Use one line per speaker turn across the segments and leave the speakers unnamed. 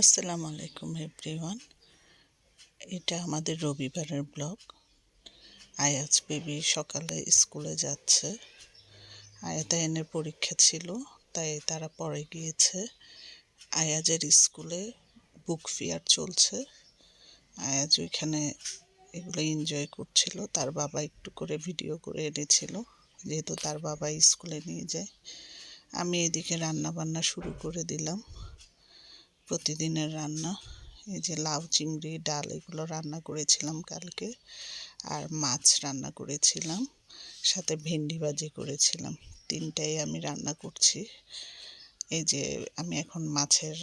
আসসালামু আলাইকুম এভরিওয়ান। এটা আমাদের রবিবারের ব্লগ। আয়াজ বেবি সকালে স্কুলে যাচ্ছে। আয়াতায়নের পরীক্ষা ছিল, তাই তারা পরে গিয়েছে। আয়াজের স্কুলে বুক ফেয়ার চলছে। আয়াজ ওইখানে এগুলো এনজয় করছিল। তার বাবা একটু করে ভিডিও করে এনেছিল, যেহেতু তার বাবা স্কুলে নিয়ে যায়। আমি এদিকে রান্না বান্না শুরু করে দিলাম, প্রতিদিনের রান্না। এই যে লাউ চিংড়ি ডাল এগুলো রান্না করেছিলাম কালকে, আর মাছ রান্না করেছিলাম, সাথে ভেন্ডি ভাজি করেছিলাম। তিনটাই আমি রান্না করছি। এই যে আমি এখন মাছের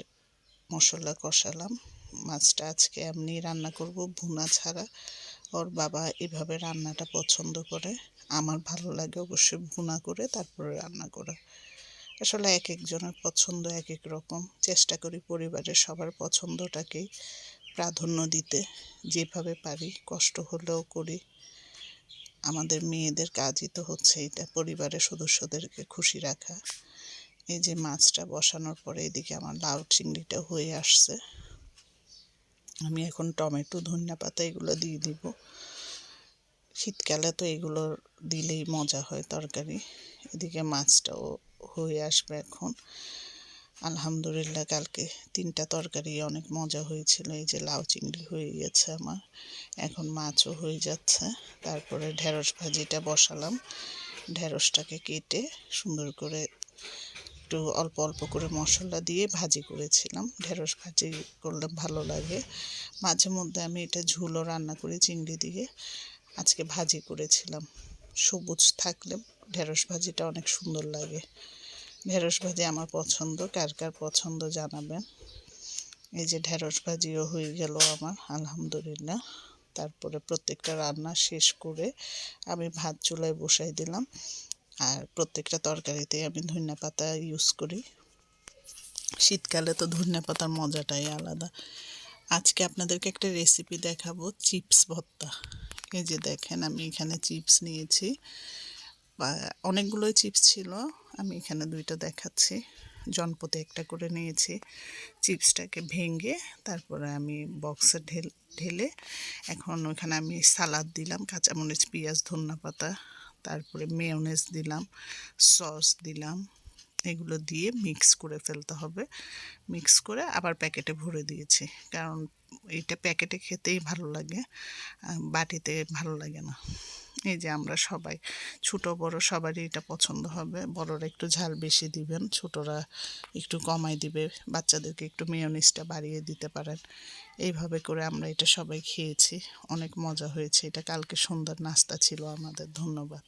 মশলা কষালাম। মাছটা আজকে এমনি রান্না করব, ভুনা ছাড়া। ওর বাবা এভাবে রান্নাটা পছন্দ করে। আমার ভালো লাগে অবশ্যই ভুনা করে তারপরে রান্না করা। আসলে এক একজনের পছন্দ এক এক রকম। চেষ্টা করি পরিবারের সবার পছন্দটাকেই প্রাধান্য দিতে, যেভাবে পারি। কষ্ট হলেও করি। আমাদের মেয়েদের কাজই তো হচ্ছে এটা, পরিবারের সদস্যদেরকে খুশি রাখা। এই যে মাছটা বসানোর পরে এদিকে আমার লাউ চিংড়িটা হয়ে আসছে। আমি এখন টমেটো ধনিয়া পাতা এগুলো দিয়ে দিব। শীতকালে তো এগুলো দিলেই মজা হয় তরকারি। এদিকে মাছটাও হয়ে আসবে এখন। আলহামদুলিল্লাহ, কালকে তিনটা তরকারি অনেক মজা হয়েছিল। এই যে লাউ চিংড়ি হয়ে গেছে আমার, এখন মাছও হয়ে যাচ্ছে। তারপরে ঢেঁড়স ভাজিটা বসালাম। ঢেঁড়সটাকে কেটে সুন্দর করে একটু অল্প অল্প করে মশলা দিয়ে ভাজি করেছিলাম। ঢেঁড়স ভাজি করলে ভালো লাগে। মাঝে মধ্যে আমি এটা ঝোলও রান্না করি চিংড়ি দিয়ে। আজকে ভাজি করেছিলাম। সবুজ থাকলে ঢেঁড়স ভাজিটা অনেক সুন্দর লাগে। ঢেঁড়স ভাজি আমার পছন্দ, কার কার পছন্দ জানাবেন। এই যে ঢেঁড়স ভাজিও হয়ে গেল আমার, আলহামদুলিল্লাহ। তারপরে প্রত্যেকটা রান্না শেষ করে আমি ভাত চুলায় বসাই দিলাম। আর প্রত্যেকটা তরকারিতে আমি ধনিয়া পাতা ইউজ করি। শীতকালে তো ধনিয়া পাতার মজাটাই আলাদা। আজকে আপনাদেরকে একটা রেসিপি দেখাবো, চিপস ভর্তা। এই যে দেখেন, আমি এখানে চিপস নিয়েছি, বা অনেকগুলোই চিপস ছিল, আমি এখানে দুইটা দেখাচ্ছি। জনপদে একটা করে নিয়েছি। চিপসটাকে ভেঙে তারপরে আমি বক্সে ঢেলে এখন ওখানে আমি সালাদ দিলাম, কাঁচামরিচ পেঁয়াজ ধনিয়া পাতা, তারপরে মেয়োনেজ দিলাম, সস দিলাম। এগুলো দিয়ে মিক্স করে ফেলতে হবে। মিক্স করে আবার প্যাকেটে ভরে দিয়েছি, কারণ এটা প্যাকেটে খেতেই ভালো লাগে, বাটিতে ভালো লাগে না। এই যে আমরা সবাই, ছোট বড় সবারই এটা পছন্দ হবে। বড়রা একটু ঝাল বেশি দিবেন, ছোটরা একটু কমাই দিবে, বাচ্চাদেরকে একটু মেয়োনিজটা বাড়িয়ে দিতে পারেন। এইভাবে করে আমরা এটা সবাই খেয়েছি, অনেক মজা হয়েছে। এটা কালকে সন্ধ্যার নাস্তা ছিল আমাদের। ধন্যবাদ।